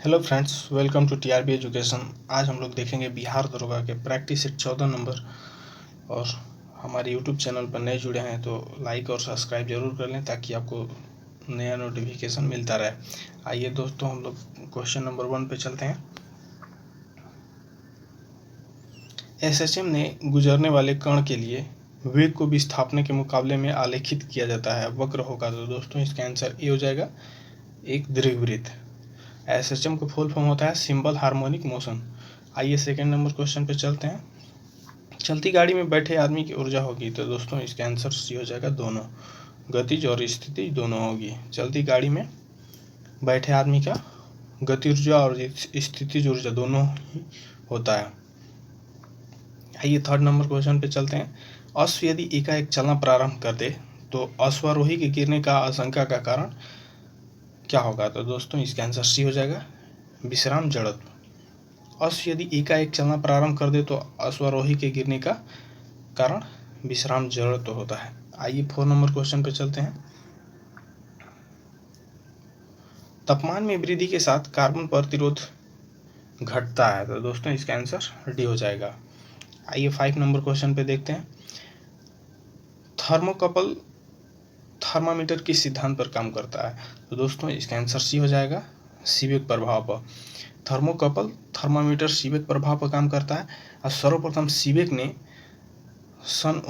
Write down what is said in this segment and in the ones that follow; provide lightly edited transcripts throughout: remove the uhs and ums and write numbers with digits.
Hello friends, welcome to TRB education. आज हम लोग देखेंगे बिहार दरोगा के प्रैक्टिस सेट 14 नंबर। और हमारे यूट्यूब चैनल पर नए जुड़े हैं तो लाइक और सब्सक्राइब जरूर कर लें ताकि आपको नया नोटिफिकेशन मिलता रहे। आइए दोस्तों, हम लोग क्वेश्चन नंबर 1 पे चलते हैं। एसएचएम ने गुजरने वाले कण के लिए वेग को विस्थापन के मुकाबले में आलेखित किया जाता है, वक्र होगा। तो दोस्तों इसका आंसर ए हो जाएगा, एक दीर्घवृत्त। एसएचएम का फुल फॉर्म होता है सिंपल हार्मोनिक मोशन। आइए सेकंड नंबर क्वेश्चन पे चलते हैं। चलती गाड़ी में बैठे आदमी की ऊर्जा होगी। तो दोस्तों इसका आंसर सी हो जाएगा, दोनों, गतिज और स्थिति दोनों होगी। चलती गाड़ी में बैठे आदमी का गति ऊर्जा और स्थितिज ऊर्जा दोनों ही होता है। आइए थर्ड नंबर क्वेश्चन पे चलते हैं। अश्व यदि एकाएक चलना प्रारंभ कर दे तो अश्वारोही के गिरने का आशंका का कारण क्या होगा। तो दोस्तों इसका आंसर सी हो जाएगा, विश्राम जड़त्व। अश्व यदि एकाएक चलना प्रारंभ कर दे तो अश्वारोही के गिरने का कारण विश्राम जड़त्व होता है। आइए 4 नंबर क्वेश्चन पे चलते हैं। तापमान में वृद्धि के साथ कार्बन प्रतिरोध घटता है। तो दोस्तों इसका आंसर डी हो जाएगा। आइए 5 नंबर क्वेश्चन पे देखते हैं। थर्मोकपल थर्मामीटर किस सिद्धांत पर काम करता है। तो दोस्तों इसका आंसर सी हो जाएगा, सीबेक प्रभाव पर। थर्मोकपल थर्मामीटर सीबेक प्रभाव पर काम करता है। और सर्वप्रथम सीबेक ने सन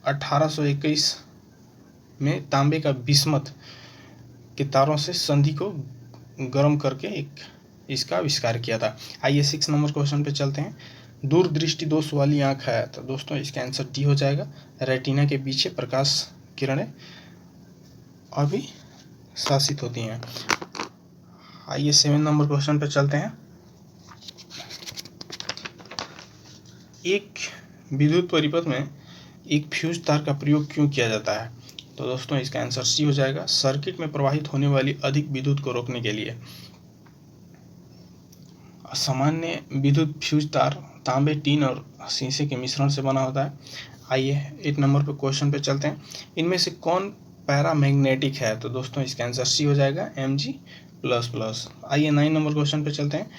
1821 में तांबे का बिस्मथ के तारों से संधि को गर्म करके इसका आविष्कार किया था। आइए 6 नंबर क्वेश्चन पे चलते हैं। दूरदृष्टि दोष वाली आंख है। तो दोस्तों इसका आंसर डी हो जाएगा, रेटिना के पीछे प्रकाश किरणें अभी शासित होती हैं। आइए 7 नंबर क्वेश्चन पे चलते हैं। एक विद्युत परिपथ में एक फ्यूज तार का प्रयोग क्यों किया जाता है। तो दोस्तों इसका आंसर सी हो जाएगा, सर्किट में प्रवाहित होने वाली अधिक विद्युत को रोकने के लिए। सामान्य विद्युत फ्यूज तार तांबे, टीन और शीशे के मिश्रण से बना होता है। आइए 8 नंबर पे क्वेश्चन पे चलते हैं। इनमें से कौन पैरामैग्नेटिक है। तो दोस्तों इसका आंसर सी हो जाएगा, Mg++। आइए 9 नंबर क्वेश्चन पे चलते हैं।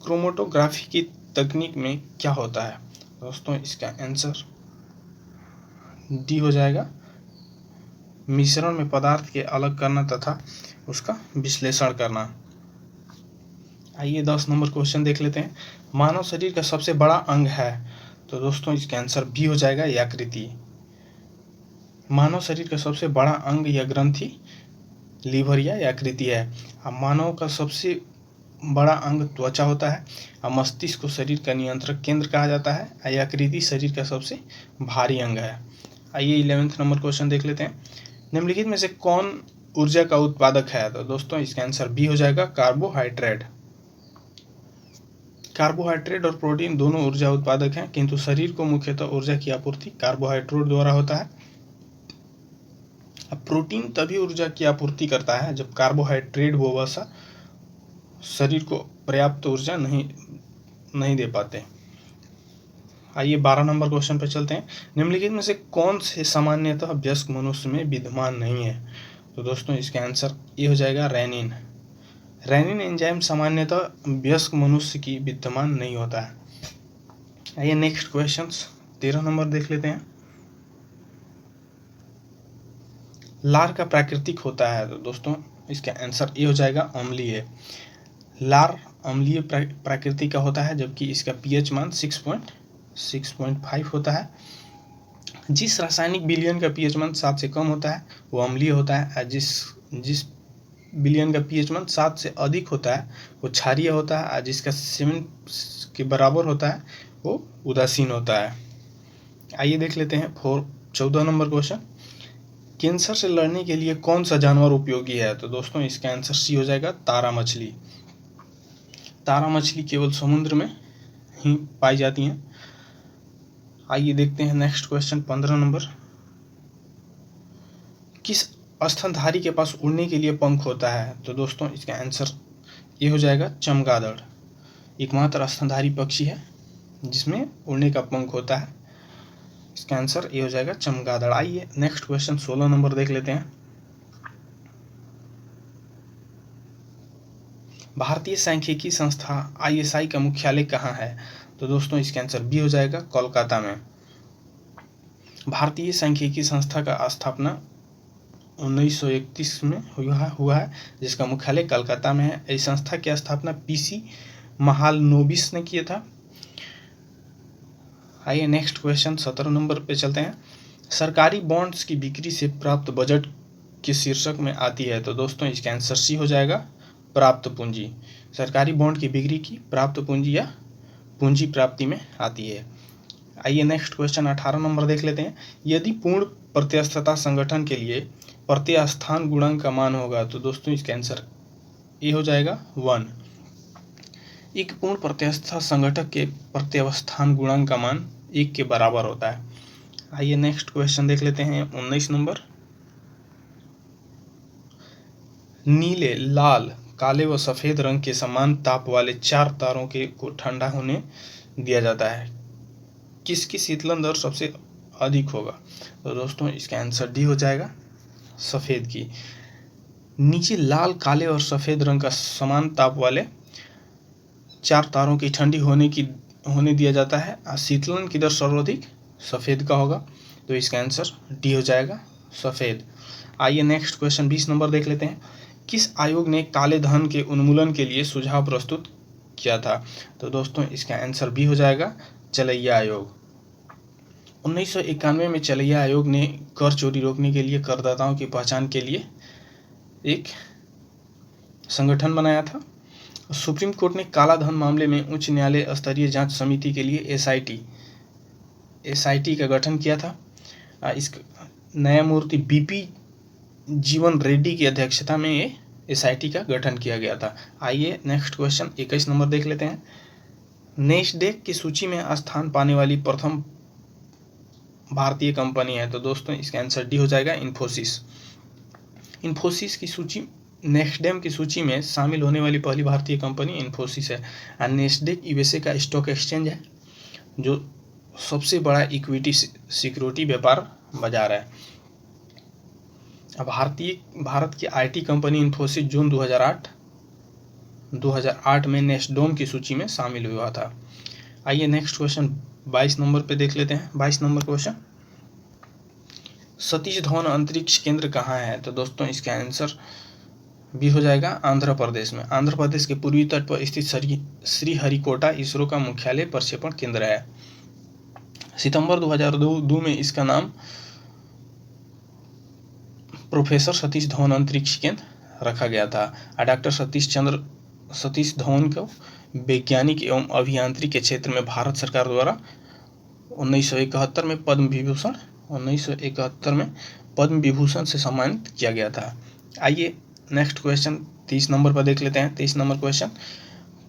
क्रोमेटोग्राफी की तकनीक में क्या होता है। दोस्तों इसका आंसर डी हो जाएगा, मिश्रण में पदार्थ के अलग करना तथा उसका विश्लेषण करना। आइए 10 नंबर क्वेश्चन देख लेते हैं। मानव शरीर का सबसे बड़ा अंग है। तो दोस्तों इसका आंसर बी हो जाएगा, यकृति। मानव शरीर का सबसे बड़ा अंग या ग्रंथि लीवर या यकृति है। मानव का सबसे बड़ा अंग त्वचा होता है। मस्तिष्क को शरीर का नियंत्रक केंद्र कहा जाता है। यकृति शरीर का सबसे भारी अंग है। आइए 11 नंबर क्वेश्चन देख लेते हैं। निम्नलिखित में से कौन ऊर्जा का उत्पादक है। तो दोस्तों इसका आंसर बी हो जाएगा, कार्बोहाइड्रेट। कार्बोहाइड्रेट और प्रोटीन दोनों ऊर्जा उत्पादक हैं, किंतु शरीर को मुख्यतः ऊर्जा की आपूर्ति कार्बोहाइड्रेट द्वारा होता है। अब प्रोटीन तभी ऊर्जा की आपूर्ति करता है जब कार्बोहाइड्रेट वो वसा शरीर को पर्याप्त ऊर्जा नहीं दे पाते। आइए 12 नंबर क्वेश्चन पर चलते हैं। निम्नलिखित में से कौन से सामान्यतः वयस्क मनुष्य में विद्यमान नहीं है। तो दोस्तों इसका आंसर ये हो जाएगा, रेनिन। रेनिन एंजाइम सामान्यतः वयस्क मनुष्य की विद्यमान नहीं होता है। आइए नेक्स्ट क्वेश्चन 13 नंबर देख लेते हैं। लार का प्राकृतिक होता है। तो दोस्तों इसका आंसर ये हो जाएगा, अम्लीय। लार अम्लीय प्रकृति का होता है, जबकि इसका पीएच मान 6.5 होता है। जिस रासायनिक विलयन का पीएच मान 7 से कम होता है वो अम्लीय होता है। जिस विलयन का पीएच मान 7 से अधिक होता है वो क्षारीय होता है। जिसका 7 के बराबर होता है वो उदासीन होता है। आइए देख लेते हैं 14 नंबर क्वेश्चन। कैंसर से लड़ने के लिए कौन सा जानवर उपयोगी है। तो दोस्तों इसका आंसर सी हो जाएगा, तारा मछली। तारा मछली केवल समुद्र में ही पाई जाती हैं। आइए देखते हैं नेक्स्ट क्वेश्चन 15 नंबर। किस स्तनधारी के पास उड़ने के लिए पंख होता है। तो दोस्तों इसका आंसर ये हो जाएगा, चमगादड़। एकमात्र स्तनधारी पक्षी है जिसमें उड़ने का पंख होता है। इसका आंसर ये हो जाएगा, चमगादड़। आइए नेक्स्ट क्वेश्चन 16 नंबर देख लेते हैं। भारतीय सांख्यिकी संस्था ISI का मुख्यालय कहाँ है? तो दोस्तों इसका आंसर बी हो जाएगा, कोलकाता में। भारतीय सांख्यिकी संस्था का स्थापना 1931 में हुआ है, जिसका मुख्यालय कलकत्ता में है। इस संस्था की स्थापना PC महालनोबिस ने किया था। आइए नेक्स्ट क्वेश्चन 17 नंबर पे चलते हैं। सरकारी बॉन्ड्स की बिक्री से प्राप्त बजट के शीर्षक में आती है? तो दोस्तों इसका आंसर सी हो जाएगा, प्राप्त पूंजी। सरकारी बॉन्ड की बिक्री की प्राप्त पूंजी या पूंजी प्राप्ति में आती है। आइए नेक्स्ट क्वेश्चन 18 नंबर देख लेते हैं। यदि पूर्ण प्रत्यस्थता संगठन के लिए प्रत्यस्थान गुणांक का मान होगा? तो दोस्तों इसका आंसर ए हो जाएगा 1। एक पूर्ण प्रत्यस्थता संगठक के प्रत्यवस्थान गुणांक का मान 1 के बराबर होता है। आइए नेक्स्ट क्वेश्चन देख लेते हैं 19 नंबर। नीले, लाल, काले व सफेद रंग के समान ताप वाले 4 तारों के को ठंडा होने दिया जाता है, किसकी शीतलन दर सबसे अधिक होगा? तो दोस्तों इसका आंसर डी हो जाएगा, सफेद की। नीचे लाल, काले और सफेद रंग का समान ताप वाले 4 तारों की ठंडी होने दिया जाता है, शीतलन की दर सर्वाधिक सफेद का होगा, तो इसका आंसर डी हो जाएगा, सफेद। आइए नेक्स्ट क्वेश्चन 20 नंबर देख लेते हैं। किस आयोग ने काले धन के उन्मूलन के लिए सुझाव प्रस्तुत किया था? तो दोस्तों इसका आंसर बी हो जाएगा, चलैया आयोग। 1991 में चलैया आयोग ने कर चोरी रोकने के लिए करदाताओं की पहचान के लिए एक संगठन बनाया था। सुप्रीम कोर्ट ने काला धन मामले में उच्च न्यायालय स्तरीय जांच समिति के लिए SIT का गठन किया था। इस न्यायमूर्ति BP जीवन रेड्डी की अध्यक्षता में ये SIT का गठन किया गया था। आइए नेक्स्ट क्वेश्चन 21 नंबर देख लेते हैं। नेस्डेक की सूची में स्थान पाने वाली प्रथम भारतीय कंपनी है? तो दोस्तों इसका आंसर डी हो जाएगा, इन्फोसिस। इन्फोसिस की सूची, नेस्डेक की सूची में शामिल होने वाली पहली भारतीय कंपनी इन्फोसिस है। नेस्डेक USA का स्टॉक एक्सचेंज है, जो सबसे बड़ा इक्विटी सिक्योरिटी व्यापार बाजार है। भारत की IT कंपनी इन्फोसिस जून 2008 में नेस्डोम की सूची में शामिल हुआ था। आइए नेक्स्ट क्वेश्चन 22 नंबर पे देख लेते हैं। 22 नंबर क्वेश्चन, सतीश धवन अंतरिक्ष केंद्र कहाँ है? तो दोस्तों इसका आंसर बी हो जाएगा, आंध्र प्रदेश में। आंध्र प्रदेश के पूर्वी तट पर स्थित श्रीहरिकोटा इसरो का मुख्यालय प्रक्षेपण केंद्र है। सितंबर 2002 में इसका नाम प्रोफेसर सतीश धवन अंतरिक्ष केंद्र रखा गया था। डॉक्टर सतीश धवन को वैज्ञानिक एवं अभियांत्रिकी के क्षेत्र में भारत सरकार द्वारा 1971 में पद्म विभूषण से सम्मानित किया गया था। आइए नेक्स्ट क्वेश्चन 30 नंबर पर देख लेते हैं। 30 नंबर क्वेश्चन,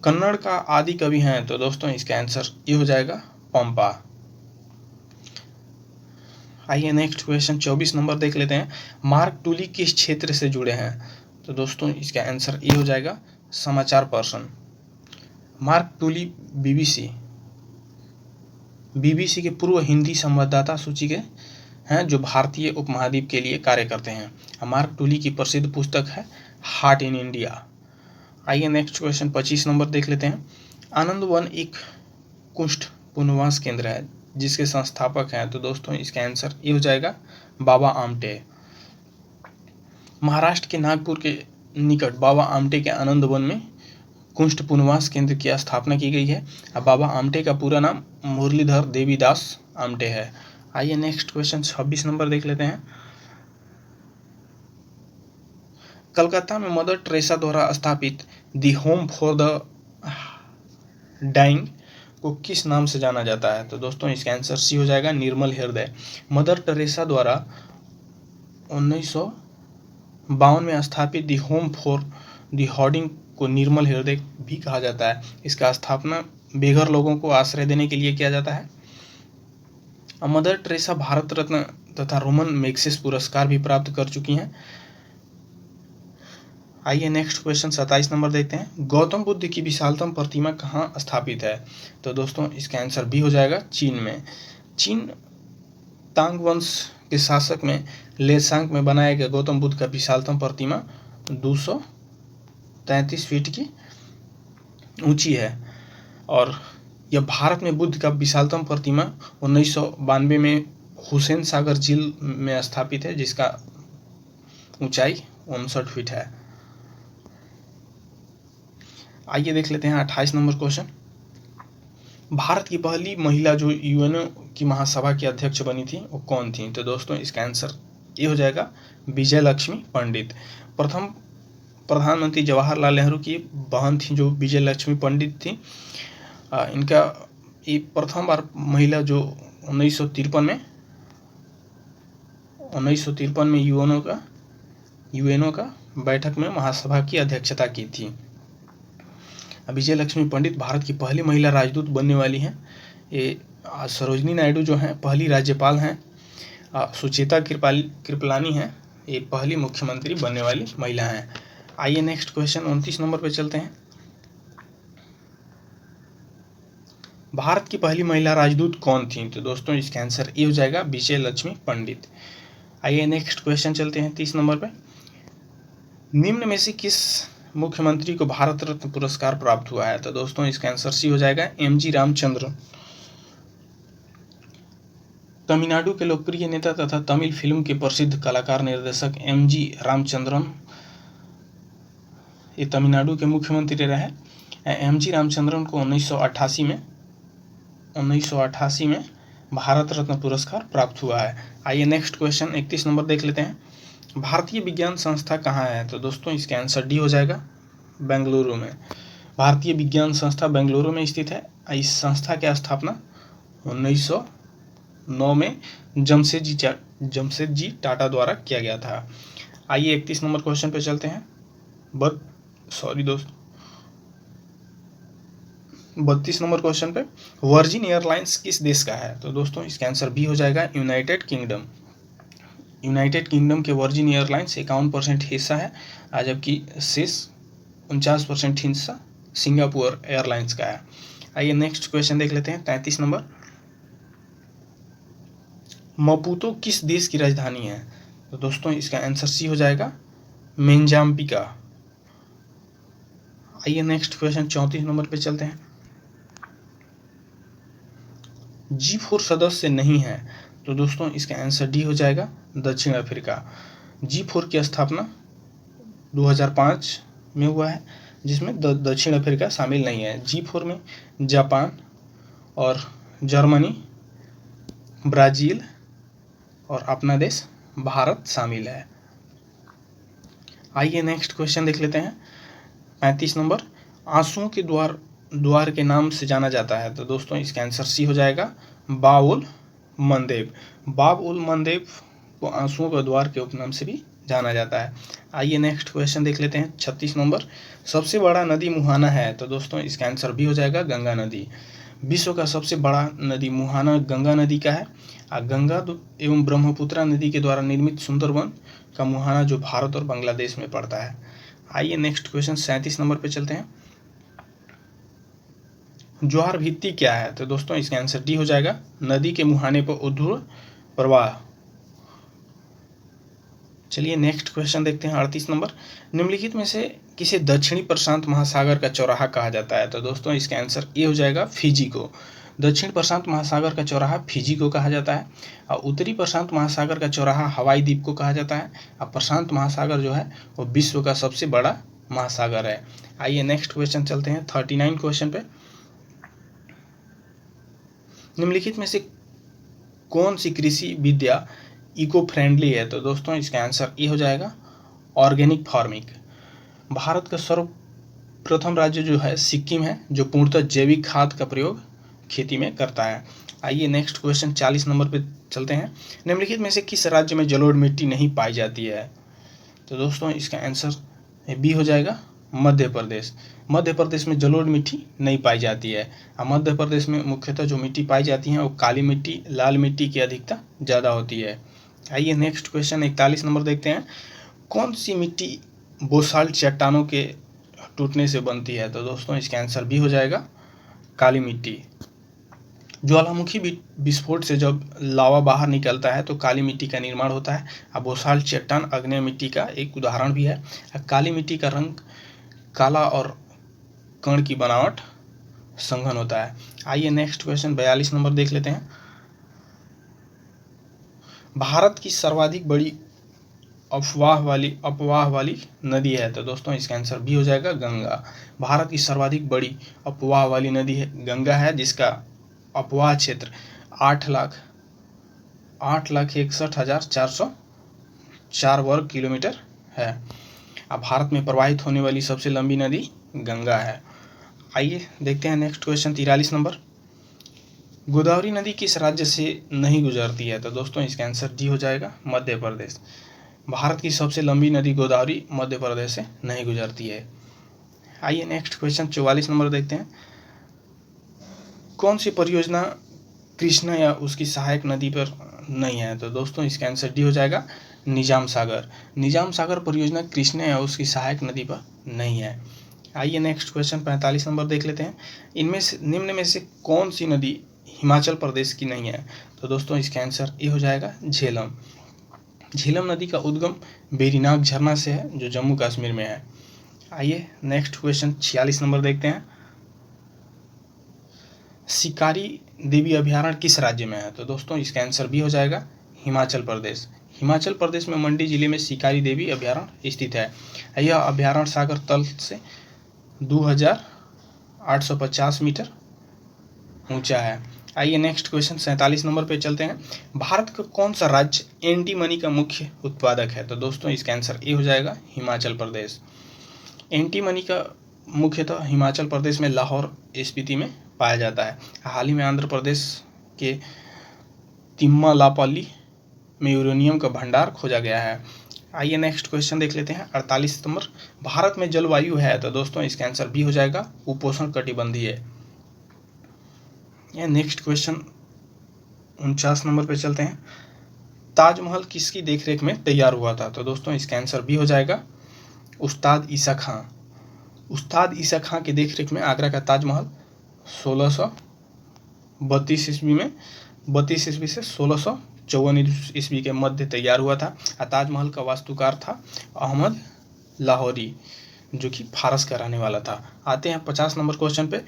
कन्नड़ का आदि कवि हैं? तो दोस्तों इसका आंसर ये हो जाएगा, पंपा। आइए नेक्स्ट क्वेश्चन 24 नंबर देख लेते हैं। मार्क टूली किस क्षेत्र से जुड़े हैं? तो दोस्तों इसका आंसर ये हो जाएगा, समाचार पर्सन। मार्क टूली BBC के पूर्व हिंदी संवाददाता सूची के हैं, जो भारतीय उपमहाद्वीप के लिए कार्य करते हैं। मार्क टूली की प्रसिद्ध पुस्तक है हार्ट इन इंडिया। आइए नेक्स्ट क्वेश्चन 25 नंबर देख लेते हैं। आनंद वन एक कुष्ठ पुनर्वास केंद्र है, जिसके संस्थापक हैं? तो दोस्तों इसका आंसर ये हो जाएगा, बाबा आमटे। महाराष्ट्र के नागपुर के निकट बाबा आमटे के आनंद वन में कुष्ठ पुनर्वास केंद्र की स्थापना की गई है। बाबा आमटे का पूरा नाम मुरलीधर देवीदास आमटे है। आइए नेक्स्ट क्वेश्चन 26 नंबर देख लेते हैं। कलकत्ता में मदर टेरेसा द्वारा स्थापित the home for the dying को किस नाम से जाना जाता है? तो दोस्तों इसका आंसर सी हो जाएगा, निर्मल हृदय। मदर टेरेसा द्वारा 1952 में स्थापित the home for the harding को निर्मल हृदय भी कहा जाता है। इसका स्थापना बेघर लोगों को आश्रय देने के लिए किया जाता है। मदर टेरेसा भारत रत्न तथा रोमन मैग्सेसे पुरस्कार भी प्राप्त कर चुकी हैं। आइए नेक्स्ट क्वेश्चन 27 नंबर देखते हैं। गौतम बुद्ध की विशालतम प्रतिमा कहाँ स्थापित है? तो दोस्तों इसका आंसर भी हो जाएगा, चीन में। चीन तांग वंश के शासक में लेसांग में बनाया गया गौतम बुद्ध का विशालतम प्रतिमा 233 फीट की ऊंची है। और यह भारत में बुद्ध का विशालतम प्रतिमा 1992 में हुसैन सागर झील में स्थापित है, जिसका ऊंचाई 59 फीट है। आइए देख लेते हैं 28 नंबर क्वेश्चन। भारत की पहली महिला जो यूएनओ की महासभा की अध्यक्ष बनी थी वो कौन थी? तो दोस्तों इसका आंसर ये हो जाएगा विजय लक्ष्मी पंडित। प्रथम प्रधानमंत्री जवाहरलाल नेहरू की बहन थी जो विजय लक्ष्मी पंडित थी। इनका ये प्रथम बार महिला जो 1953 में यूएनओ का बैठक में महासभा की अध्यक्षता की थी। विजय लक्ष्मी पंडित भारत की पहली महिला राजदूत बनने वाली हैं। ये सरोजनी नायडू जो हैं पहली राज्यपाल हैं। सुचेता कृपलानी हैं ये पहली मुख्यमंत्री बनने वाली महिला हैं। आइए नेक्स्ट क्वेश्चन 29 नंबर पे चलते हैं। भारत की पहली महिला राजदूत कौन थी? तो दोस्तों इसका आंसर ये हो जाएगा विजय लक्ष्मी पंडित। आइए नेक्स्ट क्वेश्चन चलते हैं 30 नंबर पे। निम्न में से किस मुख्यमंत्री को भारत रत्न पुरस्कार प्राप्त हुआ है? तो दोस्तों इसका आंसर सी हो जाएगा एमजी रामचंद्रन। तमिलनाडु के लोकप्रिय नेता तथा तमिल फिल्म के प्रसिद्ध कलाकार निर्देशक एमजी रामचंद्रन ये तमिलनाडु के मुख्यमंत्री रहे। एमजी रामचंद्रन को 1988 में भारत रत्न पुरस्कार प्राप्त हुआ है। आइए नेक्स्ट क्वेश्चन 31 नंबर देख लेते हैं। भारतीय विज्ञान संस्था कहाँ है? तो दोस्तों इसका आंसर डी हो जाएगा बेंगलुरु में। भारतीय विज्ञान संस्था बेंगलुरु में स्थित है। इस संस्था की स्थापना 1909 में जमशेदजी टाटा द्वारा किया गया था। आइए 31 नंबर क्वेश्चन पे चलते हैं। 32 नंबर क्वेश्चन पे वर्जिन एयरलाइंस किस देश का है? तो दोस्तों इसका आंसर बी हो जाएगा यूनाइटेड किंगडम। यूनाइटेड किंगडम के वर्जिन एयरलाइंस 51% हिस्सा है, जबकि शेष 49% हिस्सा सिंगापुर एयरलाइंस का है। आइए नेक्स्ट क्वेश्चन देख लेते हैं 33 नंबर। मपूतो किस देश की राजधानी है? तो दोस्तों इसका आंसर सी हो जाएगा मोजाम्बिक। आइए नेक्स्ट क्वेश्चन 34 नंबर पे चलते हैं। G4 सदस्य नहीं है। तो दोस्तों इसका आंसर डी हो जाएगा दक्षिण अफ्रीका। G4 की स्थापना 2005 में हुआ है, जिसमें दक्षिण अफ्रीका शामिल नहीं है। G4 में जापान और जर्मनी, ब्राज़ील और अपना देश भारत शामिल है। आइए नेक्स्ट क्वेश्चन देख लेते हैं 35 नंबर। आंसुओं के द्वार के नाम से जाना जाता है। तो दोस्तों इसका आंसर सी हो जाएगा बाब उल मंदेब। बाब उल मंदेब को आंसुओं के द्वार के उपनाम से भी जाना जाता है। आइए नेक्स्ट क्वेश्चन देख लेते हैं 36 नंबर। सबसे बड़ा नदी मुहाना है। तो दोस्तों इसका आंसर भी हो जाएगा गंगा नदी। विश्व का सबसे बड़ा नदी मुहाना गंगा नदी का है। गंगा एवं ब्रह्मपुत्रा नदी के द्वारा निर्मित सुंदरवन का मुहाना जो भारत और बांग्लादेश में पड़ता है। आइए नेक्स्ट क्वेश्चन 37 नंबर पे चलते हैं। ज्वार भित्ति क्या है? तो दोस्तों इसका आंसर डी हो जाएगा नदी के मुहाने पर उद्भव प्रवाह। चलिए नेक्स्ट क्वेश्चन देखते हैं 38 नंबर। निम्नलिखित में से किसे दक्षिणी प्रशांत महासागर का चौराहा कहा जाता है? तो दोस्तों इसका आंसर ये हो जाएगा फिजी को। दक्षिण प्रशांत महासागर का चौराहा फिजी को कहा जाता है और उत्तरी प्रशांत महासागर का चौराहा हवाई द्वीप को कहा जाता है। और प्रशांत महासागर जो है वो विश्व का सबसे बड़ा महासागर है। आइए नेक्स्ट क्वेश्चन चलते हैं 39 क्वेश्चन पे। निम्नलिखित में से कौन सी कृषि विद्या इको फ्रेंडली है? तो दोस्तों इसका आंसर ये हो जाएगा ऑर्गेनिक फार्मिंग। भारत का सर्वप्रथम राज्य जो है सिक्किम है, जो पूर्णतः जैविक खाद का प्रयोग खेती में करता है। आइए नेक्स्ट क्वेश्चन 40 नंबर पे चलते हैं। निम्नलिखित में से किस राज्य में जलोढ़ मिट्टी नहीं पाई जाती है? तो दोस्तों इसका आंसर बी हो जाएगा मध्य प्रदेश। मध्य प्रदेश में जलोढ़ मिट्टी नहीं पाई जाती है। मध्य प्रदेश में मुख्यतः जो मिट्टी पाई जाती है वो काली मिट्टी, लाल मिट्टी की अधिकता ज़्यादा होती है। आइए नेक्स्ट क्वेश्चन 41 नंबर देखते हैं। कौन सी मिट्टी बोसाल्ट चट्टानों के टूटने से बनती है? तो दोस्तों इसका आंसर भी हो जाएगा काली मिट्टी। ज्वालामुखी विस्फोट से जब लावा बाहर निकलता है तो काली मिट्टी का निर्माण होता है। अब बोसाल्ट चट्टान आग्नेय मिट्टी का एक उदाहरण भी है। काली मिट्टी का रंग काला और कण की बनावट संघन होता है। आइए नेक्स्ट क्वेश्चन 42 नंबर देख लेते हैं। भारत की सर्वाधिक बड़ी अपवाह वाली नदी है, तो दोस्तों इसका आंसर बी हो जाएगा गंगा। भारत की सर्वाधिक बड़ी अपवाह वाली नदी है गंगा है, जिसका अपवाह क्षेत्र 8,61,404 वर्ग किलोमीटर है। अब भारत में प्रवाहित होने वाली सबसे लंबी नदी गंगा है। आइए देखते हैं नेक्स्ट क्वेश्चन 43 नंबर। गोदावरी नदी किस राज्य से नहीं गुजरती है, तो दोस्तों इसका आंसर डी हो जाएगा मध्य प्रदेश। भारत की सबसे लंबी नदी गोदावरी मध्य प्रदेश से नहीं गुजरती है। आइए नेक्स्ट क्वेश्चन 44 नंबर देखते हैं। कौन सी परियोजना कृष्णा या उसकी सहायक नदी पर नहीं है, तो दोस्तों इसका आंसर डी हो जाएगा निजाम सागर। निजाम सागर परियोजना कृष्णा या उसकी सहायक नदी पर नहीं है। आइए नेक्स्ट क्वेश्चन 45 नंबर देख लेते हैं। इनमें से निम्न में से कौन सी नदी हिमाचल प्रदेश की नहीं है, तो दोस्तों इसका आंसर ए हो जाएगा झेलम। झेलम नदी का उद्गम वेरीनाग झरना से है, जो जम्मू कश्मीर में है। आइए नेक्स्ट क्वेश्चन 46 नंबर देखते हैं। शिकारी देवी अभयारण्य किस राज्य में है, तो दोस्तों इसका आंसर भी हो जाएगा हिमाचल प्रदेश। हिमाचल प्रदेश में मंडी जिले में शिकारी देवी अभयारण्य स्थित है। यह अभयारण्य सागर तल से 2850 मीटर ऊंचा है। आइए नेक्स्ट क्वेश्चन 47 नंबर पे चलते हैं। भारत का कौन सा राज्य एंटीमनी का मुख्य उत्पादक है, तो दोस्तों इसका आंसर ए हो जाएगा हिमाचल प्रदेश। एंटीमनी का मुख्यतः हिमाचल प्रदेश में लाहौर स्पीति में पाया जाता है। हाल ही में आंध्र प्रदेश के तिम्मालापल्ली में यूरेनियम का भंडार खोजा गया है। आइए नेक्स्ट क्वेश्चन देख लेते हैं 48 नंबर। भारत में जलवायु है, तो दोस्तों इसका आंसर बी हो जाएगा उपोष्ण कटिबंधीय। नेक्स्ट क्वेश्चन 49 नंबर पे चलते हैं। ताजमहल किसकी देखरेख में तैयार हुआ था, तो दोस्तों इसका आंसर बी हो जाएगा उस्ताद ईसा खां। उस्ताद ईसा खां की देखरेख में आगरा का ताजमहल 1632 ईस्वी में 32 ईस्वी से 1654 ईस्वी के मध्य तैयार हुआ था। ताजमहल का वास्तुकार था अहमद लाहौरी, जो कि फारस का रहने वाला था। आते हैं 50 नंबर क्वेश्चन पे।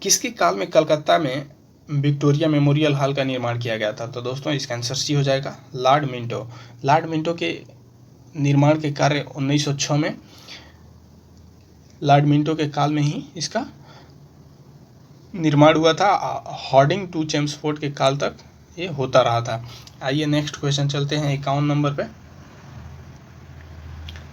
किसके काल में कलकत्ता में विक्टोरिया मेमोरियल हॉल का निर्माण किया गया था, तो दोस्तों इसका आंसर सी हो जाएगा लॉर्ड मिंटो। लॉर्ड मिंटो के निर्माण के कार्य 1906 में लॉर्ड मिंटो के काल में ही इसका निर्माण हुआ था। हॉर्डिंग टू चेम्सफोर्ड के काल तक ये होता रहा था। आइए नेक्स्ट क्वेश्चन चलते हैं 51 नंबर पे।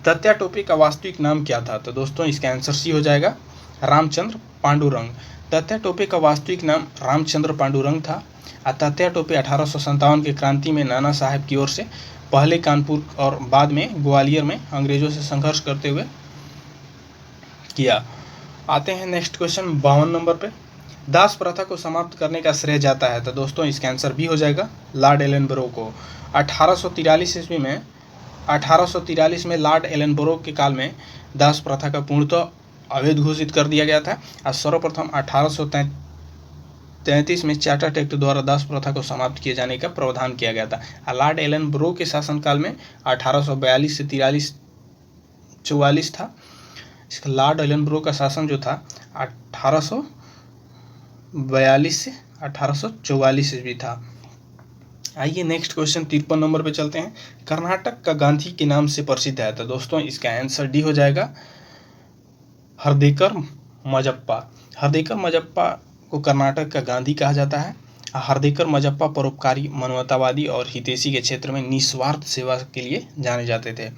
तात्या टोपे का वास्तविक नाम क्या था, तो दोस्तों इसका आंसर सी हो जाएगा रामचंद्र पांडुरंग। तात्या टोपे का वास्तविक नाम रामचंद्र पांडुरंग था। तात्या टोपे 1857 के क्रांति में नाना साहब की ओर से पहले कानपुर और बाद में ग्वालियर में अंग्रेजों से संघर्ष करते हुए किया। आते हैं नेक्स्ट क्वेश्चन 52 नंबर पे। दास प्रथा को समाप्त करने का श्रेय जाता है, तो दोस्तों इसका आंसर भी हो जाएगा लॉर्ड एलनबरो को। 1843 में लॉर्ड एलनबरो के काल में दास प्रथा का पूर्णतः अवैध घोषित कर दिया गया था। और सर्वप्रथम 1833 में चार्टर एक्ट द्वारा दास प्रथा को समाप्त किए जाने का प्रावधान किया गया था। लॉर्ड एलनबरो के शासनकाल में 1842 से 44 था। इसका लॉर्ड एलनबरो का शासन जो था 1842 से 1844 ईस्वी था। आइए नेक्स्ट क्वेश्चन 53 नंबर पे चलते हैं। कर्नाटक का गांधी के नाम से प्रसिद्ध है, तो दोस्तों इसका आंसर डी हो जाएगा हरदेकर मजप्पा। हरदेकर मजप्पा को कर्नाटक का गांधी कहा जाता है। हरदेकर मजप्पा परोपकारी, मानवतावादी और हितैषी के क्षेत्र में निस्वार्थ सेवा के लिए जाने जाते थे।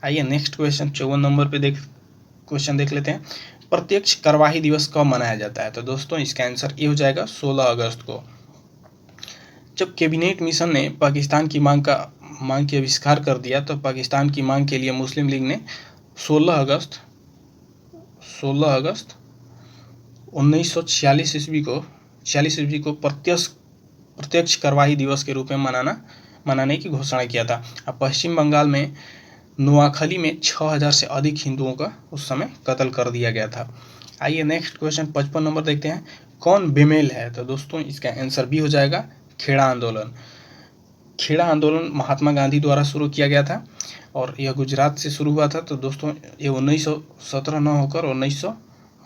आइए नेक्स्ट क्वेश्चन 54 नंबर पे क्वेश्चन देख लेते हैं। प्रत्यक्ष कार्यवाही दिवस कब मनाया जाता है, तो दोस्तों इसका आंसर ये हो जाएगा 16 अगस्त को। जब कैबिनेट मिशन ने पाकिस्तान की मांग के आविष्कार कर दिया, तो पाकिस्तान की मांग के लिए मुस्लिम लीग ने 16 अगस्त 1946 ईस्वी को प्रत्यक्ष कार्यवाही दिवस के रूप में मनाने की घोषणा किया था। अब पश्चिम बंगाल में नोआखली में 6000 से अधिक हिंदुओं का उस समय कत्ल कर दिया गया था। आइए नेक्स्ट क्वेश्चन 55 नंबर देखते हैं। कौन बेमेल है, तो दोस्तों इसका आंसर भी हो जाएगा खेड़ा आंदोलन। खेड़ा आंदोलन महात्मा गांधी द्वारा शुरू किया गया था और यह गुजरात से शुरू हुआ था। तो दोस्तों ये 1917 न होकर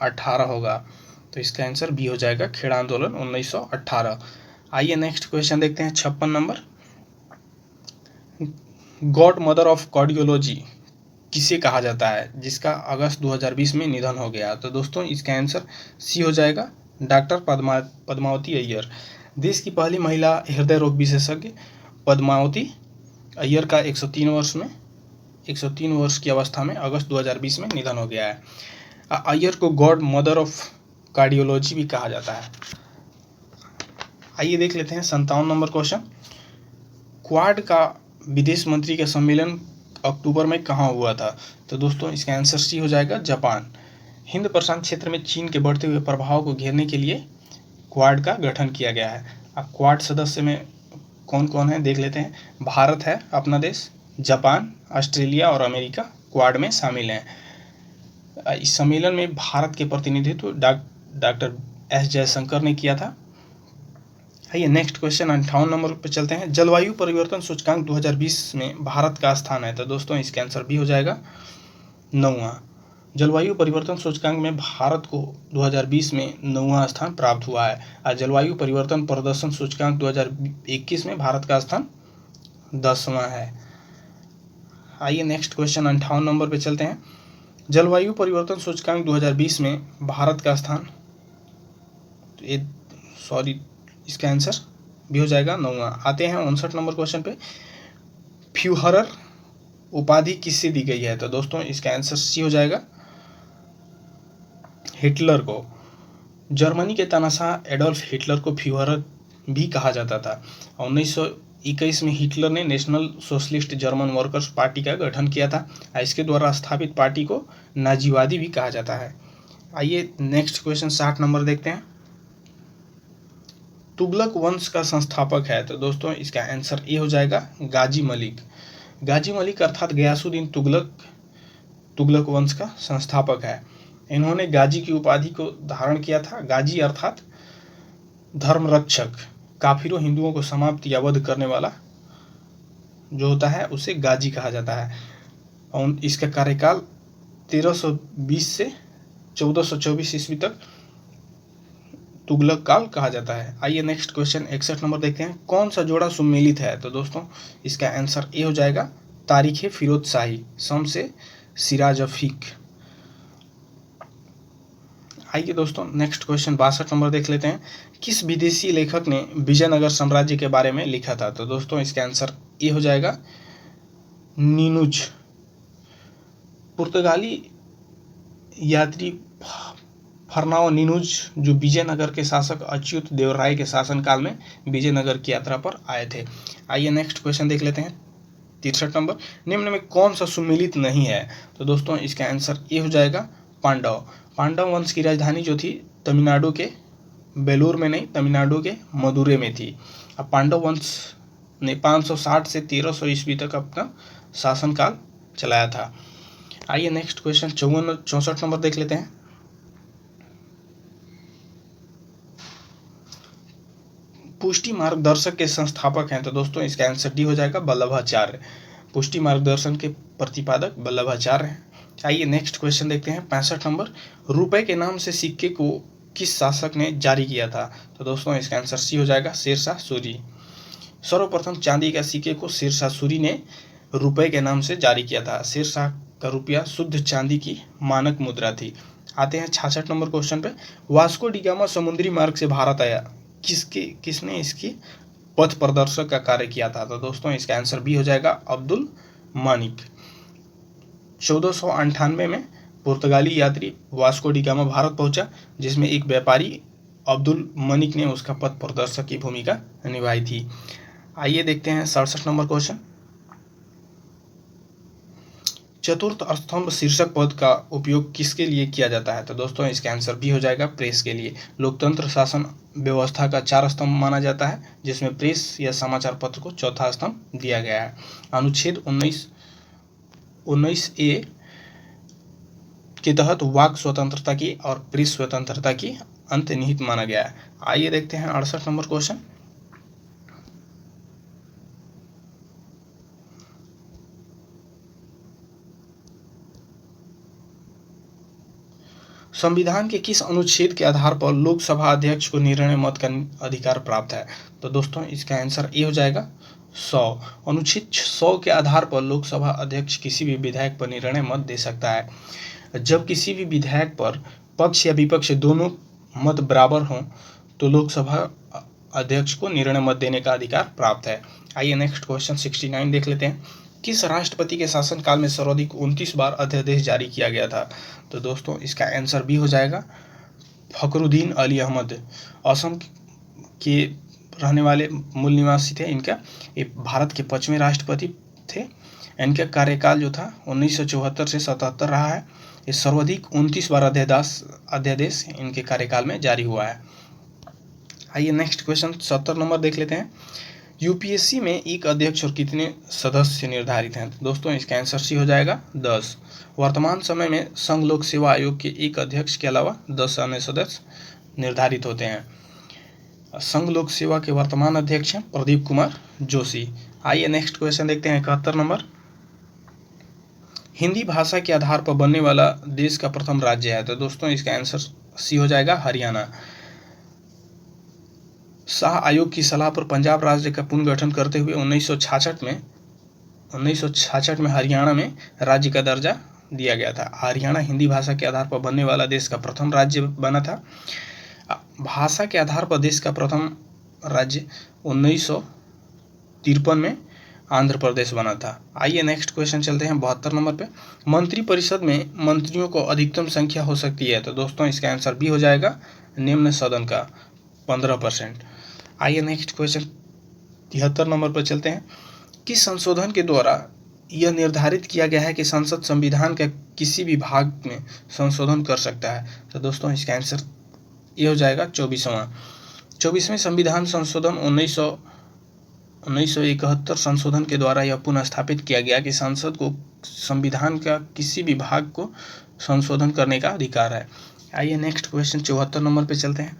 1918 होगा। तो इसका आंसर बी हो जाएगा, खेड़ा आंदोलन 1918। आइए नेक्स्ट क्वेश्चन देखते हैं 56 number. God mother of cardiology किसे कहा जाता है जिसका अगस्त 2020 में निधन हो गया? तो दोस्तों इसका आंसर सी हो जाएगा, डॉक्टर पद्मावती अय्यर। देश की पहली महिला हृदय रोग विशेषज्ञ पद्मावती अय्यर का 103 वर्ष की अवस्था में अगस्त 2020 में निधन हो गया है। अय्यर को गॉड मदर ऑफ कार्डियोलॉजी भी कहा जाता है। आइए देख लेते हैं 57 नंबर क्वेश्चन। क्वाड का विदेश मंत्री का सम्मेलन अक्टूबर में कहाँ हुआ था? तो दोस्तों इसका आंसर सी हो जाएगा, जापान। हिंद प्रशांत क्षेत्र में चीन के बढ़ते हुए प्रभाव को घेरने के लिए क्वाड का गठन किया गया है। अब क्वाड सदस्य में कौन कौन है देख लेते हैं। भारत है अपना देश, जापान, ऑस्ट्रेलिया और अमेरिका क्वाड में शामिल हैं। इस सम्मेलन में भारत के प्रतिनिधित्व डॉक्टर एस जयशंकर ने किया था। आइए नेक्स्ट क्वेश्चन 58 नंबर पर चलते हैं। जलवायु परिवर्तन सूचकांक 2020 में भारत का स्थान है? तो दोस्तों इसका आंसर भी हो जाएगा 9वां। जलवायु परिवर्तन सूचकांक में भारत को 2020 में 9वां स्थान प्राप्त हुआ है और जलवायु परिवर्तन प्रदर्शन सूचकांक 2021 में भारत का स्थान 10वां है। आइए नेक्स्ट क्वेश्चन 58 नंबर पे चलते हैं। जलवायु परिवर्तन सूचकांक 2020 में भारत का स्थान, इसका आंसर भी हो जाएगा 9वां। आते हैं 59 नंबर क्वेश्चन पे। फ्यूहरर उपाधि किससे दी गई है? तो दोस्तों इसका आंसर सी हो जाएगा, हिटलर को। जर्मनी के तानाशाह एडोल्फ हिटलर को फ्यूहरर भी कहा जाता था। 1921 में हिटलर ने national socialist German workers party का गठन किया था। इसके द्वारा स्थापित पार्टी को नाजीवादी भी कहा जाता है। आइए नेक्स्ट क्वेश्चन 60 नंबर देखते हैं। तुगलक वंश का संस्थापक है? तो दोस्तों इसका आंसर ए हो जाएगा, गाजी मलिक। गाजी मलिक अर्थात गयासुद्दीन तुगलक वंश का संस्थापक है। इन्होंने गाजी की उपाधि को धारण किया था। गाजी अर्थात धर्मरक्षक, काफिरों हिंदुओं को समाप्त या वध करने वाला जो होता है उसे गाजी कहा जाता है। और इसका कार्यकाल 1320 से 1424 ईस्वी तक तुगलक काल कहा जाता है। आइए नेक्स्ट क्वेश्चन 61 नंबर देखते हैं। कौन सा जोड़ा सुमेलित है? तो दोस्तों इसका आंसर ए हो जाएगा, तारीख फिरोज शाही, शम्स सिराज अफीक। आइए दोस्तों नेक्स्ट क्वेश्चन 62 नंबर देख लेते हैं। किस विदेशी लेखक ने विजयनगर साम्राज्य के बारे में लिखा था? तो दोस्तों इसका आंसर ए हो जाएगा, नीनुज। पुर्तगाली यात्री फर्नाओ नीनुज जो विजयनगर के शासक अच्युत देव राय के शासनकाल में विजयनगर की यात्रा पर आए थे। आइए नेक्स्ट क्वेश्चन देख लेते हैं 63 नंबर। निम्न में कौन सा सुमेलित नहीं है? तो दोस्तों इसका आंसर ए हो जाएगा, पांडव। पांडव वंश की राजधानी जो थी तमिलनाडु के बेलूर में नहीं, तमिलनाडु के मदुरै में थी। अब पांडव वंश ने 560 से 1300 ईस्वी तक अपना शासनकाल चलाया था। आइए नेक्स्ट क्वेश्चन 64 नंबर देख लेते हैं। पुष्टि मार्गदर्शक के संस्थापक हैं? तो दोस्तों इसका आंसर डी हो जाएगा, वल्लभाचार्य। पुष्टि मार्गदर्शन के प्रतिपादक वल्लभाचार्य हैं। आइए नेक्स्ट क्वेश्चन देखते हैं 65 नंबर। रुपए के नाम से सिक्के को किस शासक ने जारी किया था? तो दोस्तों इसका आंसर सी हो जाएगा, शेरशाह सूरी। सर्वप्रथम चांदी का सिक्के को शेरशाह सूरी ने रुपए के नाम से जारी किया था। शेरशाह का रुपया शुद्ध चांदी की मानक मुद्रा थी। आते हैं 66 नंबर क्वेश्चन पे। वास्को डी गामा समुद्री मार्ग से भारत आया, किसने इसकी पथ प्रदर्शक का कार्य किया था? तो दोस्तों इसका आंसर भी हो जाएगा, अब्दुल मानिक। 1498 में पुर्तगाली यात्री वास्को डी गामा भारत पहुंचा, जिसमें एक व्यापारी अब्दुल मनिक ने उसका पथ प्रदर्शक की भूमिका निभाई थी। आइए देखते हैं 67 नंबर क्वेश्चन। चतुर्थ स्तंभ शीर्षक पद का उपयोग किसके लिए किया जाता है? तो दोस्तों इसका आंसर भी हो जाएगा, प्रेस के लिए। लोकतंत्र शासन व्यवस्था का 4 स्तंभ माना जाता है, जिसमें प्रेस या समाचार पत्र को चौथा स्तंभ दिया गया है। अनुच्छेद 19A के तहत वाक स्वतंत्रता की और प्रेस स्वतंत्रता की अंतर्निहित माना गया है। आइए देखते हैं 68 नंबर क्वेश्चन। संविधान के किस अनुच्छेद के आधार पर लोकसभा अध्यक्ष को निर्णय मत का अधिकार प्राप्त है? तो दोस्तों इसका आंसर ए हो जाएगा 100। अनुच्छेद 100 के आधार पर लोकसभा अध्यक्ष किसी भी विधायक पर निर्णय मत दे सकता है। जब किसी भी विधायक पर पक्ष या विपक्ष दोनों मत बराबर हों तो लोकसभा अध्यक्ष को निर्णय मत देने का अधिकार प्राप्त है। आइए नेक्स्ट क्वेश्चन 69 देख लेते हैं। किस राष्ट्रपति के शासनकाल में सर्वाधिक 29 बार अध्यादेश जारी किया गया था? तो दोस्तों इसका आंसर बी हो जाएगा फखरुद्दीन अली अहमद। असम के रहने वाले मूल निवासी थे। इनका ये भारत के 5वें राष्ट्रपति थे। इनका कार्यकाल जो था 1974 से 77 रहा है। ये सर्वाधिक 29 बार अध्यादेश इनके कार्यकाल में जारी हुआ है। आइए नेक्स्ट क्वेश्चन 70 नंबर देख लेते हैं। यूपीएससी में एक अध्यक्ष और कितने सदस्य निर्धारित हैं? दोस्तों इसका आंसर सी हो जाएगा 10। वर्तमान समय में संघ लोक सेवा आयोग के एक अध्यक्ष के अलावा 10 अन्य सदस्य निर्धारित होते हैं। संघ लोक सेवा के वर्तमान अध्यक्ष हैं प्रदीप कुमार जोशी। आइए नेक्स्ट क्वेश्चन देखते हैं 71 नंबर। हिंदी भाषा के आधार पर बनने वाला देश का प्रथम राज्य है? तो दोस्तों इसका आंसर सी हो जाएगा हरियाणा। शाह आयोग की सलाह पर पंजाब राज्य का पुनर्गठन करते हुए 1966 में हरियाणा में राज्य का दर्जा दिया गया था। हरियाणा हिंदी भाषा के आधार पर बनने वाला देश का प्रथम राज्य बना था। भाषा के आधार पर देश का प्रथम राज्य 1953 में आंध्र प्रदेश बना था। आइए नेक्स्ट क्वेश्चन चलते हैं 72 नंबर पे। मंत्रिपरिषद में मंत्रियों को अधिकतम संख्या हो सकती है? तो दोस्तों इसका आंसर बी हो जाएगा निम्न सदन का 15%। आइए नेक्स्ट क्वेश्चन 73 नंबर पर चलते हैं। किस संशोधन के द्वारा यह निर्धारित किया गया है कि संसद संविधान के किसी भी भाग में संशोधन कर सकता है? तो दोस्तों इसका आंसर ये हो जाएगा 24वें संविधान संशोधन 1971 संशोधन के द्वारा यह पुनः स्थापित किया गया कि संसद को संविधान का किसी भी भाग को संशोधन करने का अधिकार है। आइए नेक्स्ट क्वेश्चन 74 नंबर पे चलते हैं।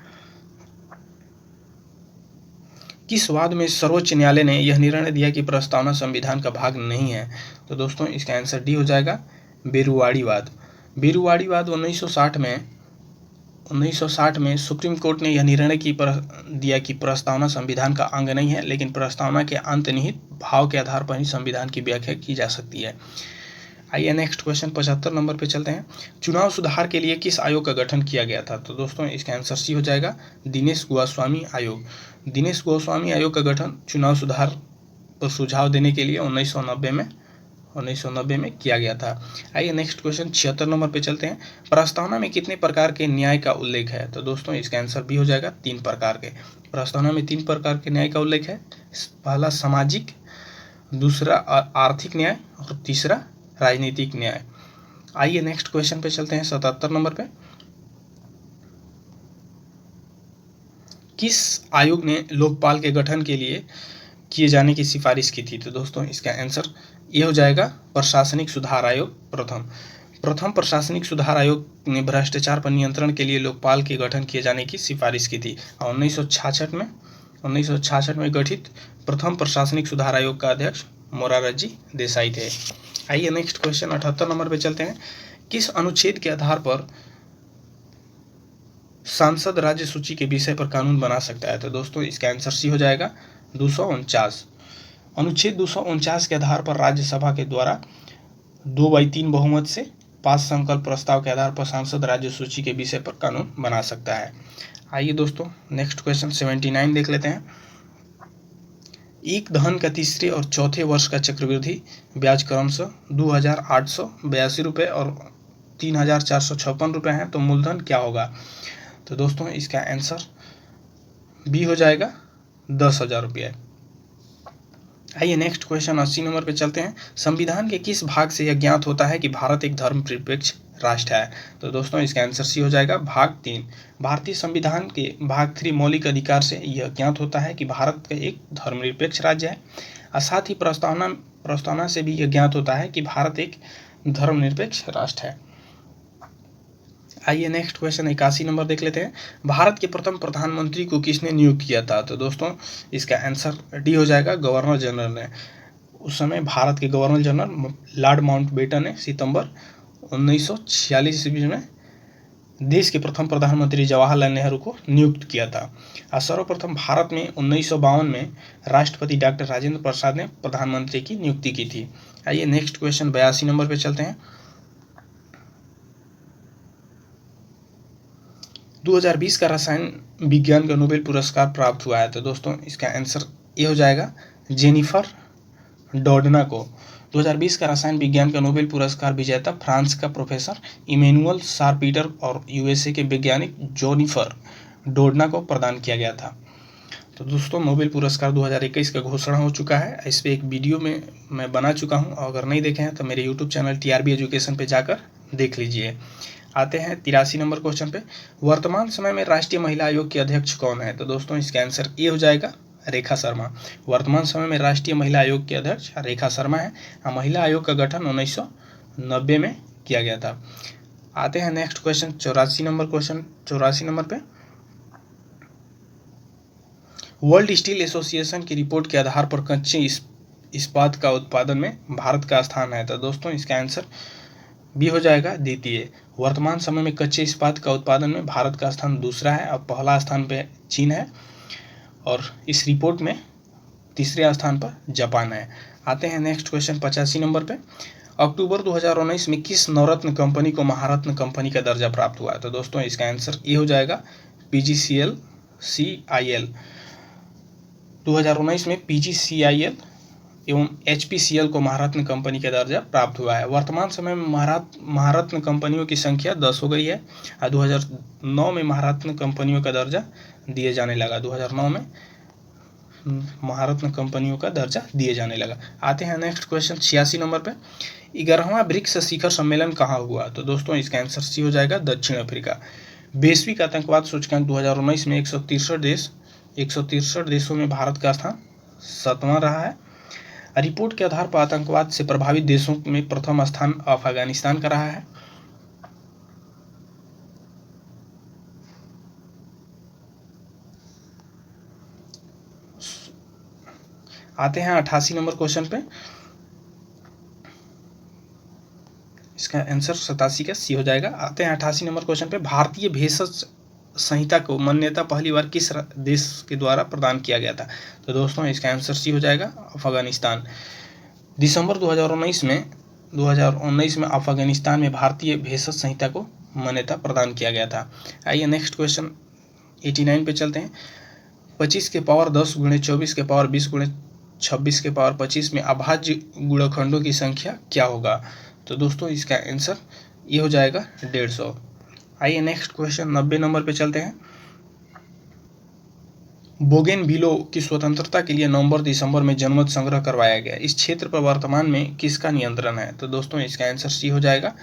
किस वाद में सर्वोच्च न्यायालय ने यह निर्णय दिया कि प्रस्तावना संविधान का भाग नहीं है? तो दोस्तों इसका आंसर डी हो जाएगा बेरुवाड़ी वाद। बेरुवाड़ी वाद 1960 में सुप्रीम कोर्ट ने यह निर्णय दिया कि प्रस्तावना संविधान का अंग नहीं है, लेकिन प्रस्तावना के अंतर्निहित भाव के आधार पर ही संविधान की व्याख्या की जा सकती है। आइए नेक्स्ट क्वेश्चन 75 नंबर पे चलते हैं। चुनाव सुधार के लिए किस आयोग का गठन किया गया था? तो दोस्तों इसका आंसर सी हो जाएगा दिनेश गोस्वामी आयोग। दिनेश गोस्वामी आयोग का गठन चुनाव सुधार पर सुझाव देने के लिए 1990 में किया गया था। आइए नेक्स्ट क्वेश्चन 76 नंबर पे चलते हैं। प्रस्तावना में कितने प्रकार के न्याय का उल्लेख है? तो दोस्तों इसका आंसर भी हो जाएगा 3 प्रकार के। प्रस्तावना में 3 प्रकार के न्याय का उल्लेख है। पहला सामाजिक, दूसरा आर्थिक न्याय और तीसरा राजनीतिक न्याय। आइए नेक्स्ट क्वेश्चन पे चलते हैं 77 नंबर पे। किस आयोग ने लोकपाल के गठन के लिए किए जाने की सिफारिश की थी? तो दोस्तों इसका आंसर ये हो जाएगा प्रशासनिक सुधार आयोग। प्रथम प्रशासनिक सुधार आयोग ने भ्रष्टाचार पर नियंत्रण के लिए लोकपाल के गठन किए जाने की सिफारिश की थी। 1966 में गठित प्रथम प्रशासनिक सुधार आयोग का अध्यक्ष मोरारजी देसाई थे। आइए नेक्स्ट क्वेश्चन 78 नंबर पे चलते हैं। किस अनुच्छेद के आधार पर सांसद राज्य सूची के विषय पर कानून बना सकता है? तो दोस्तों इसका आंसर सी हो जाएगा 249। अनुच्छेद 249 के आधार पर राज्यसभा के द्वारा 2/3 बहुमत से 5 संकल्प प्रस्ताव के आधार पर सांसद राज्य सूची के विषय पर कानून बना सकता है। आइए दोस्तों नेक्स्ट क्वेश्चन 79 देख लेते हैं। एक धन का तीसरे और चौथे वर्ष का चक्रवृद्धि ब्याज क्रमशः 2,882 रुपये और 3,456 रुपये हैं, तो मूलधन क्या होगा? तो दोस्तों इसका आंसर बी हो जाएगा 10,000 रुपये। आइए नेक्स्ट क्वेश्चन 80 नंबर पे चलते हैं। संविधान के किस भाग से यह ज्ञात होता है कि भारत एक धर्मनिरपेक्ष राष्ट्र है? तो दोस्तों इसका आंसर सी हो जाएगा भाग 3। भारतीय संविधान के भाग 3 मौलिक अधिकार से यह ज्ञात होता है कि भारत का एक धर्मनिरपेक्ष राज्य है, और साथ ही प्रस्तावना से भी यह ज्ञात होता है कि भारत एक धर्मनिरपेक्ष राष्ट्र है। आइए नेक्स्ट क्वेश्चन 81 नंबर देख लेते हैं। भारत के प्रथम प्रधानमंत्री को किसने नियुक्त किया था? तो दोस्तों इसका आंसर डी हो जाएगा गवर्नर जनरल ने। उस समय भारत के गवर्नर जनरल लॉर्ड माउंटबेटन ने सितंबर 1946 ईस्वी में देश के प्रथम प्रधानमंत्री जवाहरलाल नेहरू को नियुक्त किया था। और सर्वप्रथम भारत में 1952 में राष्ट्रपति डॉक्टर राजेंद्र प्रसाद ने प्रधानमंत्री की नियुक्ति की थी। आइए नेक्स्ट क्वेश्चन 82 नंबर पे चलते हैं। 2020 का रसायन विज्ञान का नोबेल पुरस्कार प्राप्त हुआ है। तो दोस्तों इसका आंसर ये हो जाएगा जेनिफर डोडना को। 2020 का रसायन विज्ञान का नोबेल पुरस्कार विजेता फ्रांस का प्रोफेसर इमैनुअल शार्पीटर और यूएसए के वैज्ञानिक जेनिफर डोडना को प्रदान किया गया था। तो दोस्तों नोबेल पुरस्कार 2021 का घोषणा हो चुका है। इस पर एक वीडियो में मैं बना चुका हूं, अगर नहीं देखे हैं तो मेरे यूट्यूब चैनल टीआरबी एजुकेशन पे जाकर देख लीजिए। आते हैं 83 नंबर क्वेश्चन पे। वर्तमान समय में राष्ट्रीय महिला आयोग के अध्यक्ष कौन है? तो दोस्तों इसका आंसर ये हो जाएगा रेखा शर्मा। वर्तमान समय में राष्ट्रीय महिला आयोग के अध्यक्ष रेखा शर्मा है। महिला आयोग का गठन 1990 में किया गया था। आते हैं next question 84 number question 84 number पे। वर्ल्ड स्टील एसोसिएशन की रिपोर्ट के आधार पर कच्चे इस्पात का उत्पादन में भारत का स्थान है। तो दोस्तों इसका आंसर भी हो जाएगा द्वितीय। वर्तमान समय में कच्चे इस्पात का उत्पादन में भारत का स्थान दूसरा है और पहला स्थान पे चीन है और इस रिपोर्ट में तीसरे स्थान पर जापान है। आते हैं नेक्स्ट क्वेश्चन 85 नंबर पे। अक्टूबर 2019 में किस नवरत्न कंपनी को महारत्न कंपनी का दर्जा प्राप्त हुआ? तो दोस्तों इसका आंसर ये हो जाएगा PGCL CIL। 2019 में PGCIL एवं HPCL को महारत्न कंपनी का दर्जा प्राप्त हुआ है। वर्तमान समय में महारत्न कंपनियों की संख्या 10 हो गई है और 2009 में महारत्न कंपनियों का दर्जा दिए जाने लगा। 2009 में महारत्न कंपनियों का दर्जा दिए जाने लगा। आते हैं नेक्स्ट क्वेश्चन 86 नंबर पे। 11वां ब्रिक्स शिखर सम्मेलन कहाँ हुआ? तो दोस्तों इसका आंसर सी हो जाएगा दक्षिण अफ्रीका। वैश्विक आतंकवाद सूचकांक 2019 में 163 देशों में भारत का स्थान 7वां रहा है। रिपोर्ट के आधार पर आतंकवाद से प्रभावित देशों में प्रथम स्थान अफगानिस्तान का रहा है। आते हैं 88 नंबर क्वेश्चन पे। इसका आंसर 87 का सी हो जाएगा। आते हैं 88 नंबर क्वेश्चन पे। भारतीय भेषज संहिता को मान्यता पहली बार किस देश के द्वारा प्रदान किया गया था? तो दोस्तों इसका आंसर सी हो जाएगा अफगानिस्तान। दिसंबर 2019 में अफगानिस्तान में भारतीय भेषज संहिता को मान्यता प्रदान किया गया था। आइए नेक्स्ट क्वेश्चन 89 पे चलते हैं। 25 के पावर 10 गुणे 24 के पावर 20 गुणे 26 के पावर 25 में अभाज्य गुणनखंडों की संख्या क्या होगा? तो दोस्तों इसका आंसर ये हो जाएगा 150। आइए नेक्स्ट क्वेश्चन 90 नंबर पे चलते हैं। बोगेनविलो की स्वतंत्रता के लिए नवंबर-दिसंबर में जनमत संग्रह करवाया गया। इस क्षेत्र पर वर्तमान में किसका नियंत्रण है? तो दोस्तों इसका आंसर सी हो जाएगा।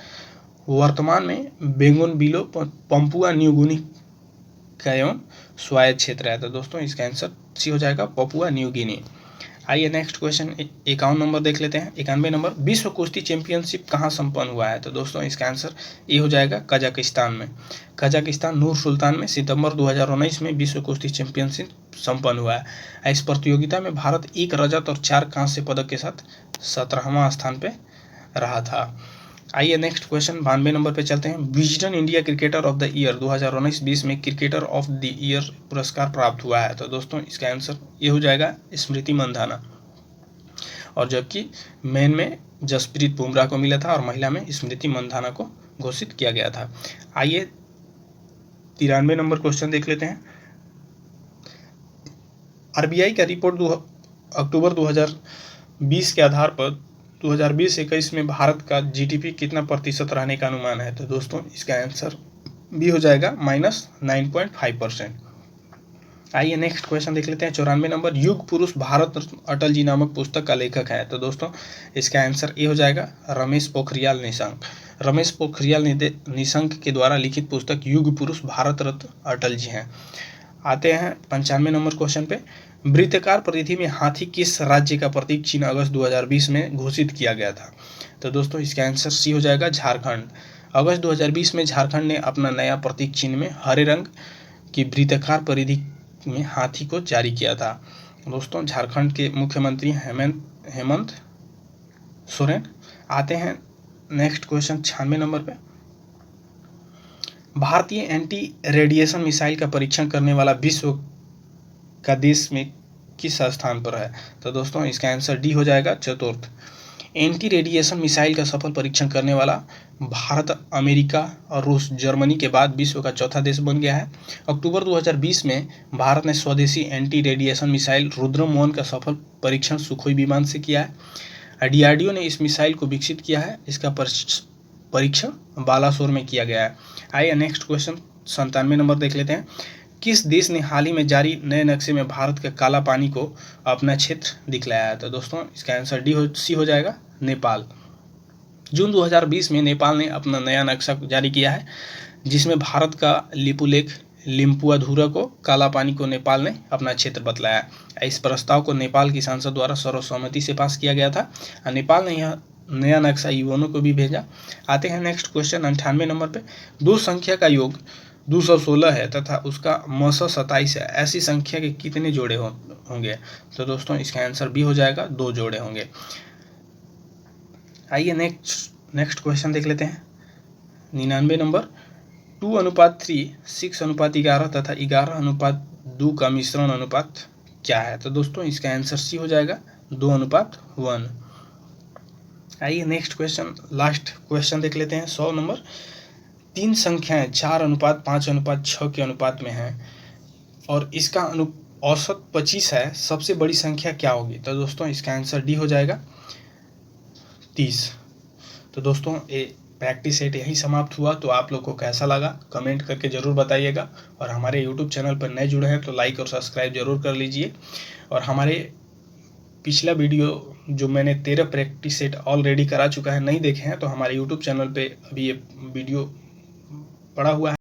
वर्तमान में बोगेनविलो पंपुआ न्यू गिनी का एवं स्वायत्त क्षेत्र है। तो दोस्तों इसका आंसर सी हो जाएगा पपुआ न्यू गिनी। आइए नेक्स्ट क्वेश्चन 51 नंबर देख लेते हैं। 91 नंबर। विश्व कुश्ती चैंपियनशिप कहाँ संपन्न हुआ है? तो दोस्तों इसका आंसर ये हो जाएगा कजाकिस्तान में। कजाकिस्तान नूर सुल्तान में सितंबर 2019 में विश्व कुश्ती चैंपियनशिप संपन्न हुआ है। इस प्रतियोगिता में भारत 1 रजत और 4 कांस्य पदक के साथ 17वां स्थान पे रहा था। आइए नेक्स्ट क्वेश्चन 92 नंबर पे चलते हैं। Wisden India cricketer of the year 2019-20 में क्रिकेटर ऑफ द ईयर पुरस्कार प्राप्त हुआ है। तो दोस्तों इसका आंसर ये हो जाएगा स्मृति मंधाना। और जबकि मेन में जसप्रीत बुमराह को मिला था और महिला में स्मृति मंधाना को घोषित किया गया था। आइए 93 नंबर क्वेश्चन देख लेते हैं। RBI का रिपोर्ट अक्टूबर 2020 के आधार पर 2020-21 में भारत का GDP कितना प्रतिशत रहने का अनुमान है? तो दोस्तों इसका आंसर भी हो जाएगा -9.5%। आइए नेक्स्ट क्वेश्चन देख लेते हैं। 94 नंबर। युग पुरुष भारत रत्न अटल जी नामक पुस्तक का लेखक है। तो दोस्तों इसका आंसर ये हो जाएगा रमेश पोखरियाल निशंक। रमेश पोखरियाल निशंक के द्वारा लिखित पुस्तक युग पुरुष भारत रत्न अटल जी हैं। आते हैं 95 नंबर क्वेश्चन पे। वृत्ताकार परिधि में हाथी किस राज्य का प्रतीक चिन्ह अगस्त 2020 में घोषित किया गया था? तो दोस्तों इसका आंसर सी हो जाएगा झारखंड। अगस्त 2020 में झारखंड ने अपना नया प्रतीक चिन्ह में हरे रंग की वृत्ताकार परिधि में हाथी को जारी किया था। दोस्तों झारखंड के मुख्यमंत्री हेमंत सोरेन। आते हैं नेक्स्ट क्वेश्चन 96 नंबर पे। भारतीय एंटी रेडिएशन मिसाइल का परीक्षण करने वाला विश्व का देश में किस स्थान पर है? तो दोस्तों इसका आंसर डी हो जाएगा, चतुर्थ। एंटी रेडिएशन मिसाइल का सफल परीक्षण करने वाला भारत, अमेरिका और रूस, जर्मनी के बाद विश्व का चौथा देश बन गया है। अक्टूबर 2020 में भारत ने स्वदेशी एंटी रेडिएशन मिसाइल रुद्रम-1 का सफल परीक्षण सुखोई विमान से किया है। डीआरडीओ ने इस मिसाइल को विकसित किया है। इसका परीक्षण बालासोर में किया गया है। आइए नेक्स्ट क्वेश्चन 97 नंबर देख लेते हैं। किस देश ने हाल ही में जारी नए नक्शे में भारत के काला पानी को अपना क्षेत्र दिखलाया है? तो दोस्तों इसका आंसर सी हो जाएगा, नेपाल। जून 2020 में नेपाल ने अपना नया नक्शा जारी किया है, जिसमें भारत का लिपुलेख लिम्पुआधुरा को काला पानी को नेपाल ने अपना क्षेत्र बतलाया। इस प्रस्ताव को नेपाल की संसद द्वारा सर्वसम्मति से पास किया गया था। नेपाल ने यह नया नक्शा यूएनओ को भी भेजा। आते हैं नेक्स्ट क्वेश्चन 98 नंबर पे। दो संख्या का योग 216 है तथा उसका मस 27 है, ऐसी संख्या के कितने जोड़े होंगे? तो दोस्तों इसका आंसर बी हो जाएगा, 2 जोड़े होंगे। आइए नेक्स्ट क्वेश्चन देख लेते हैं 99 नंबर। 2:3, 6:11 तथा 11:2 का मिश्रण अनुपात क्या है? तो दोस्तों इसका आंसर सी हो जाएगा, 2:1। आइए नेक्स्ट क्वेश्चन, लास्ट क्वेश्चन देख लेते हैं 100 नंबर। 3 संख्याएं 4:5:6 के अनुपात में हैं और इसका औसत 25 है, सबसे बड़ी संख्या क्या होगी? तो दोस्तों इसका आंसर डी हो जाएगा, 30। तो दोस्तों ये प्रैक्टिस सेट यही समाप्त हुआ। तो आप लोग को कैसा लगा कमेंट करके ज़रूर बताइएगा, और हमारे यूट्यूब चैनल पर नए जुड़े हैं तो लाइक और सब्सक्राइब जरूर कर लीजिए। और हमारे पिछला वीडियो जो मैंने 13 प्रैक्टिस सेट ऑलरेडी करा चुका है, नहीं देखे हैं तो हमारे यूट्यूब चैनल पे अभी ये वीडियो पड़ा हुआ है।